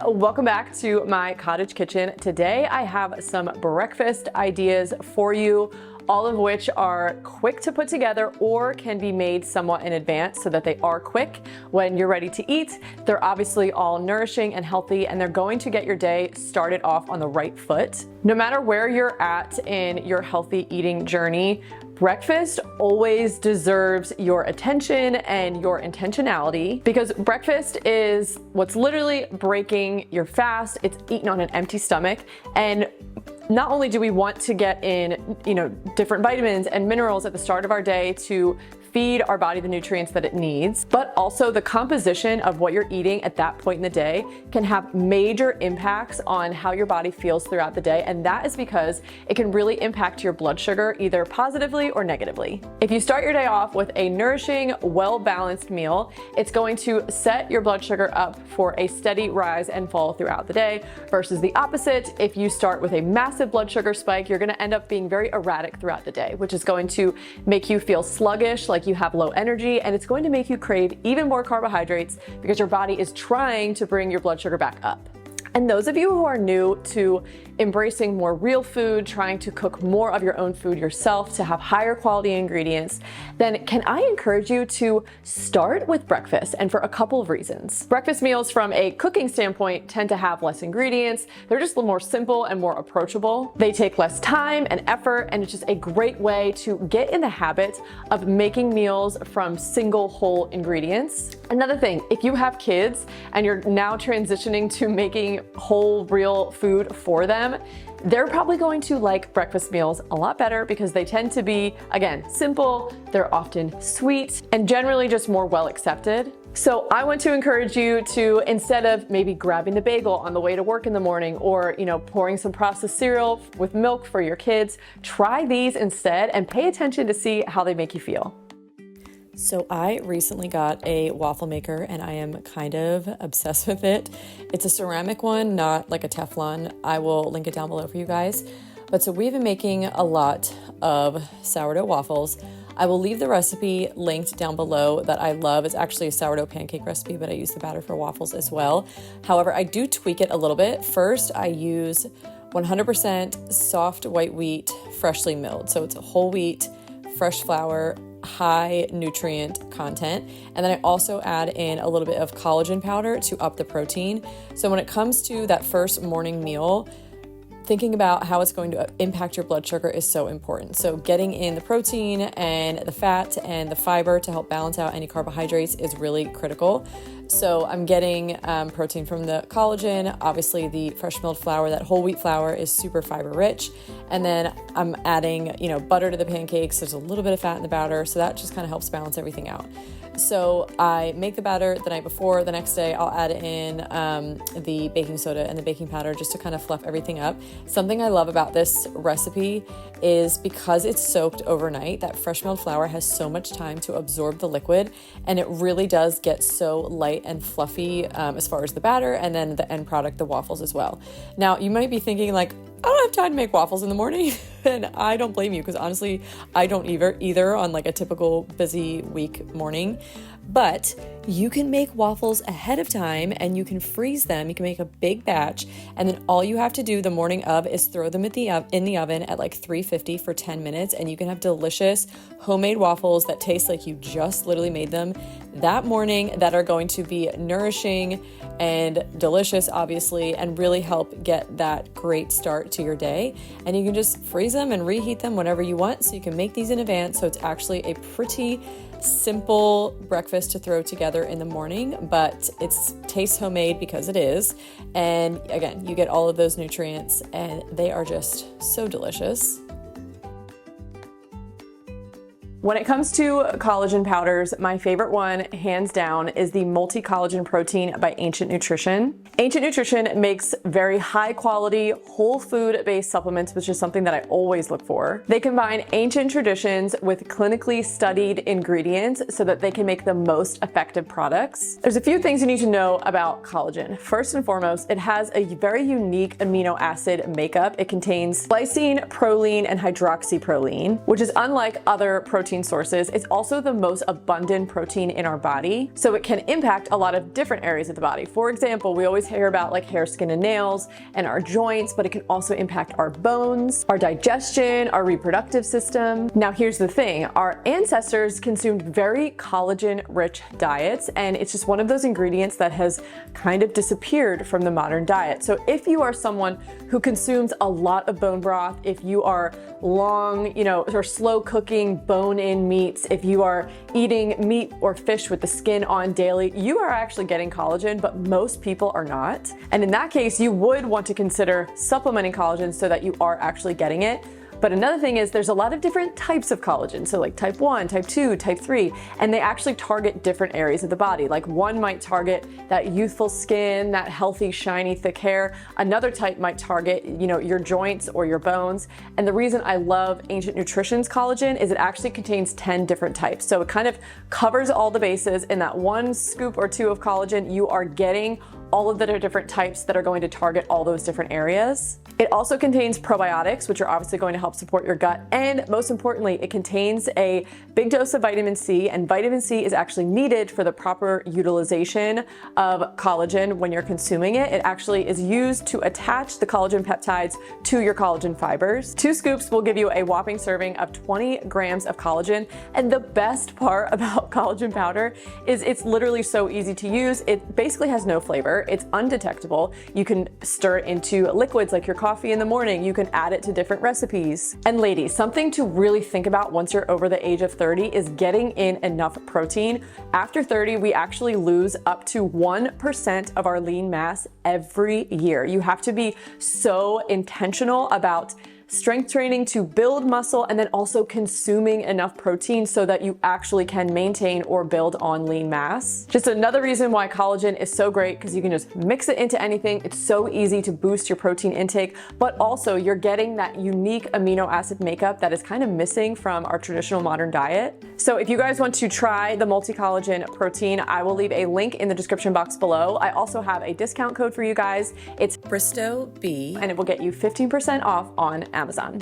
welcome back to my cottage kitchen. Today I have some breakfast ideas for you, all of which are quick to put together or can be made somewhat in advance so that they are quick when you're ready to eat. They're obviously all nourishing and healthy, and they're going to get your day started off on the right foot. No matter where you're at in your healthy eating journey, breakfast always deserves your attention and your intentionality, because breakfast is what's literally breaking your fast. It's eaten on an empty stomach, and not only do we want to get in, different vitamins and minerals at the start of our day to feed our body the nutrients that it needs, but also the composition of what you're eating at that point in the day can have major impacts on how your body feels throughout the day. And that is because it can really impact your blood sugar either positively or negatively. If you start your day off with a nourishing, well-balanced meal, it's going to set your blood sugar up for a steady rise and fall throughout the day, versus the opposite. If you start with a massive blood sugar spike, you're going to end up being very erratic throughout the day, which is going to make you feel sluggish, like you have low energy, and it's going to make you crave even more carbohydrates because your body is trying to bring your blood sugar back up. And those of you who are new to embracing more real food, trying to cook more of your own food yourself to have higher quality ingredients, then can I encourage you to start with breakfast, and for a couple of reasons. Breakfast meals from a cooking standpoint tend to have less ingredients. They're just a little more simple and more approachable. They take less time and effort, and it's just a great way to get in the habit of making meals from single whole ingredients. Another thing, if you have kids and you're now transitioning to making whole real food for them, they're probably going to like breakfast meals a lot better because they tend to be, again, simple, they're often sweet, and generally just more well accepted. So I want to encourage you to, instead of maybe grabbing the bagel on the way to work in the morning, or pouring some processed cereal with milk for your kids, try these instead and pay attention to see how they make you feel. So I recently got a waffle maker and I am kind of obsessed with it. It's a ceramic one, not like a Teflon. I will link it down below for you guys. But so we've been making a lot of sourdough waffles. I will leave the recipe linked down below that I love. It's actually a sourdough pancake recipe, but I use the batter for waffles as well. However, I do tweak it a little bit. First, I use 100% soft white wheat, freshly milled. So it's a whole wheat, fresh flour, high nutrient content. And then I also add in a little bit of collagen powder to up the protein. So when it comes to that first morning meal, thinking about how it's going to impact your blood sugar is so important. So getting in the protein and the fat and the fiber to help balance out any carbohydrates is really critical. So I'm getting protein from the collagen, obviously the fresh milled flour. That whole wheat flour is super fiber rich. And then I'm adding, butter to the pancakes. There's a little bit of fat in the batter, so that just kind of helps balance everything out. So I make the batter the night before. The next day I'll add in the baking soda and the baking powder just to kind of fluff everything up. Something I love about this recipe is because it's soaked overnight, that fresh milled flour has so much time to absorb the liquid, and it really does get so light and fluffy as far as the batter, and then the end product, the waffles as well. Now you might be thinking like, I don't have time to make waffles in the morning. And I don't blame you, because honestly, I don't either on like a typical busy week morning. But you can make waffles ahead of time and you can freeze them. You can make a big batch, and then all you have to do the morning of is throw them in the oven at like 350 for 10 minutes, and you can have delicious homemade waffles that taste like you just literally made them that morning, that are going to be nourishing and delicious, obviously, and really help get that great start to your day. And you can just freeze them and reheat them whenever you want. So you can make these in advance. So it's actually a pretty simple breakfast to throw together in the morning, but it tastes homemade because it is. And again, you get all of those nutrients and they are just so delicious. When it comes to collagen powders, my favorite one, hands down, is the Multi-Collagen Protein by Ancient Nutrition. Ancient Nutrition makes very high quality, whole food-based supplements, which is something that I always look for. They combine ancient traditions with clinically studied ingredients so that they can make the most effective products. There's a few things you need to know about collagen. First and foremost, it has a very unique amino acid makeup. It contains glycine, proline, and hydroxyproline, which is unlike other protein protein sources, it's also the most abundant protein in our body. So it can impact a lot of different areas of the body. For example, we always hear about like hair, skin, and nails and our joints, but it can also impact our bones, our digestion, our reproductive system. Now, here's the thing. Our ancestors consumed very collagen-rich diets, and it's just one of those ingredients that has kind of disappeared from the modern diet. So if you are someone who consumes a lot of bone broth, if you are long, or slow cooking bone-in meats, if you are eating meat or fish with the skin on daily, you are actually getting collagen, but most people are not. And in that case, you would want to consider supplementing collagen so that you are actually getting it. But another thing is there's a lot of different types of collagen. So like type 1, type 2, type 3, and they actually target different areas of the body. Like one might target that youthful skin, that healthy, shiny, thick hair. Another type might target, your joints or your bones. And the reason I love Ancient Nutrition's collagen is it actually contains 10 different types. So it kind of covers all the bases. In that one scoop or two of collagen, you are getting all of the different types that are going to target all those different areas. It also contains probiotics, which are obviously going to help support your gut. And most importantly, it contains a big dose of vitamin C, and vitamin C is actually needed for the proper utilization of collagen when you're consuming it. It actually is used to attach the collagen peptides to your collagen fibers. 2 scoops will give you a whopping serving of 20 grams of collagen. And the best part about collagen powder is it's literally so easy to use. It basically has no flavor. It's undetectable. You can stir it into liquids like your coffee in the morning. You can add it to different recipes. And ladies, something to really think about once you're over the age of 30 is getting in enough protein. After 30, we actually lose up to 1% of our lean mass every year. You have to be so intentional about strength training to build muscle, and then also consuming enough protein so that you actually can maintain or build on lean mass. Just another reason why collagen is so great, because you can just mix it into anything. It's so easy to boost your protein intake, but also you're getting that unique amino acid makeup that is kind of missing from our traditional modern diet. So if you guys want to try the multi-collagen protein, I will leave a link in the description box below. I also have a discount code for you guys. It's Bristow B, and it will get you 15% off on Amazon.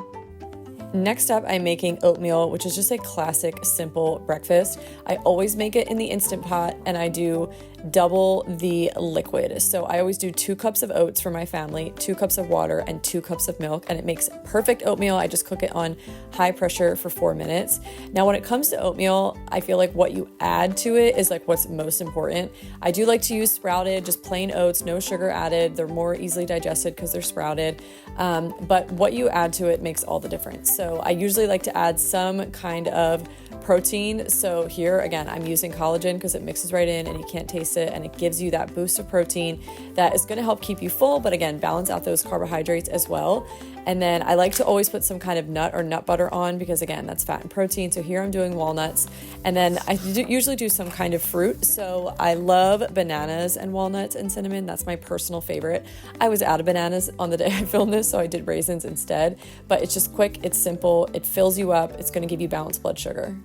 Next up, I'm making oatmeal, which is just a classic, simple breakfast. I always make it in the Instant Pot, and I do double the liquid. So I always do 2 cups of oats for my family, 2 cups of water, and 2 cups of milk, and it makes perfect oatmeal. I just cook it on high pressure for 4 minutes. Now, when it comes to oatmeal, I feel like what you add to it is like what's most important. I do like to use sprouted, just plain oats, no sugar added. They're more easily digested because they're sprouted. But what you add to it makes all the difference. So I usually like to add some kind of protein. So here, again, I'm using collagen because it mixes right in and you can't taste it, and it gives you that boost of protein that is going to help keep you full, but again, balance out those carbohydrates as well. And then I like to always put some kind of nut or nut butter on because again, that's fat and protein. So here I'm doing walnuts, and then I usually do some kind of fruit. So I love bananas and walnuts and cinnamon. That's my personal favorite. I was out of bananas on the day I filmed this, so I did raisins instead, but it's just quick, it's simple, it fills you up, it's going to give you balanced blood sugar.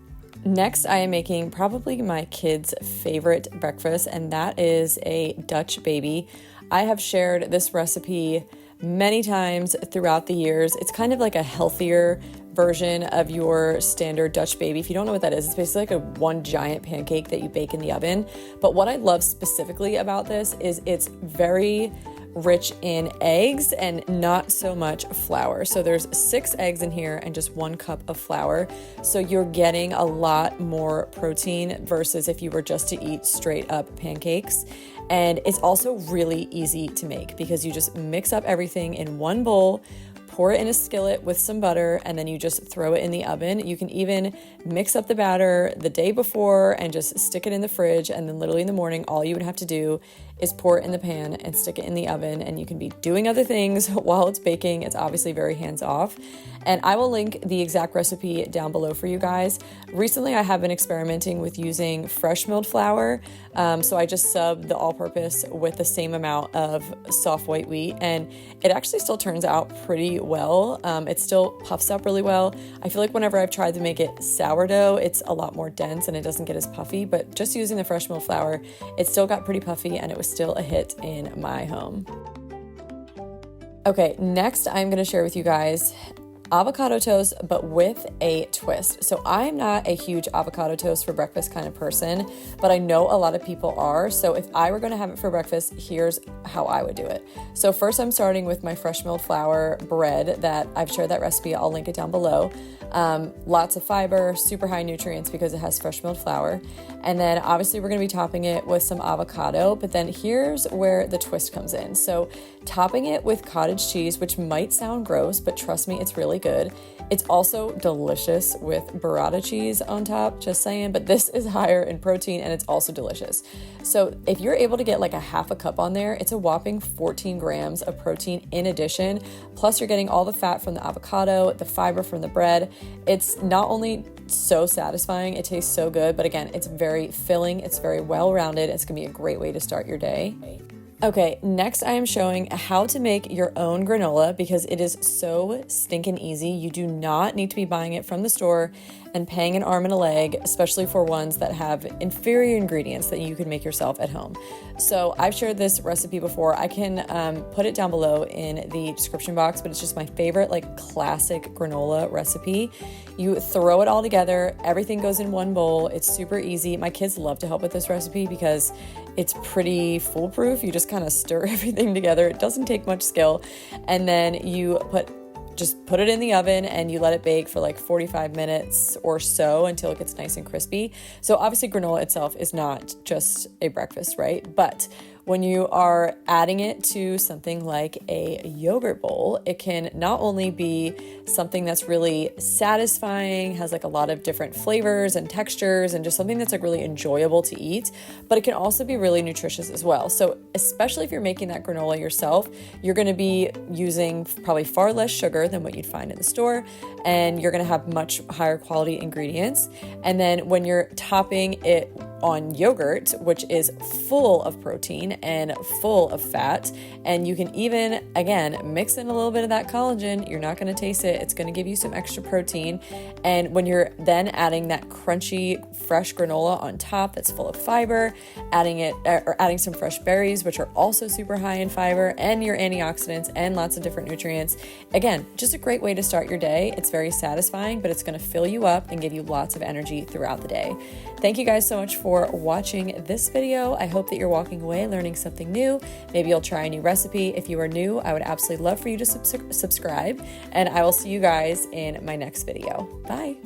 Next, I am making probably my kids' favorite breakfast, and that is a Dutch baby. I have shared this recipe many times throughout the years. It's kind of like a healthier version of your standard Dutch baby. If you don't know what that is, it's basically like one giant pancake that you bake in the oven. But what I love specifically about this is it's very rich in eggs and not so much flour. So there's 6 eggs in here and just 1 cup of flour. So you're getting a lot more protein versus if you were just to eat straight up pancakes. And it's also really easy to make because you just mix up everything in one bowl, pour it in a skillet with some butter, and then you just throw it in the oven. You can even mix up the batter the day before and just stick it in the fridge, and then literally in the morning, all you would have to do is pour it in the pan and stick it in the oven, and you can be doing other things while it's baking. It's obviously very hands-off. And I will link the exact recipe down below for you guys. Recently, I have been experimenting with using fresh milled flour. So I just sub the all-purpose with the same amount of soft white wheat, and it actually still turns out pretty well. It still puffs up really well. I feel like whenever I've tried to make it sourdough, it's a lot more dense and it doesn't get as puffy, but just using the fresh milled flour, it still got pretty puffy and it was still a hit in my home. Okay, next I'm going to share with you guys avocado toast, but with a twist. So I'm not a huge avocado toast for breakfast kind of person, but I know a lot of people are. So if I were going to have it for breakfast, here's how I would do it. So first I'm starting with my fresh milled flour bread that I've shared that recipe. I'll link it down below. Lots of fiber, super high nutrients because it has fresh milled flour. And then obviously we're going to be topping it with some avocado, but then here's where the twist comes in. So topping it with cottage cheese, which might sound gross, but trust me, it's really good. It's also delicious with burrata cheese on top, just saying, but this is higher in protein and it's also delicious. So if you're able to get like a half a cup on there, it's a whopping 14 grams of protein in addition. Plus you're getting all the fat from the avocado, the fiber from the bread. It's not only so satisfying, it tastes so good, but again, it's very filling, it's very well-rounded. It's gonna be a great way to start your day. Okay, next I am showing how to make your own granola because it is so stinking easy. You do not need to be buying it from the store and paying an arm and a leg, especially for ones that have inferior ingredients that you can make yourself at home. So I've shared this recipe before. I can put it down below in the description box, but it's just my favorite like classic granola recipe. You throw it all together, everything goes in one bowl. It's super easy. My kids love to help with this recipe because it's pretty foolproof. You just kind of stir everything together. It doesn't take much skill. And then you just put it in the oven and you let it bake for like 45 minutes or so until it gets nice and crispy. So obviously granola itself is not just a breakfast, right? But when you are adding it to something like a yogurt bowl, it can not only be something that's really satisfying, has like a lot of different flavors and textures and just something that's like really enjoyable to eat, but it can also be really nutritious as well. So especially if you're making that granola yourself, you're going to be using probably far less sugar than what you'd find in the store, and you're going to have much higher quality ingredients. And then when you're topping it on yogurt, which is full of protein and full of fat, and you can even, again, mix in a little bit of that collagen. You're not going to taste it. It's going to give you some extra protein. And when you're then adding that crunchy, fresh granola on top that's full of fiber, adding some fresh berries, which are also super high in fiber, and your antioxidants and lots of different nutrients. Again, just a great way to start your day. It's very satisfying, but it's going to fill you up and give you lots of energy throughout the day. Thank you guys so much for watching this video. I hope that you're walking away learning something new. Maybe you'll try a new recipe. If you are new, I would absolutely love for you to subscribe, and I will see you guys in my next video. Bye.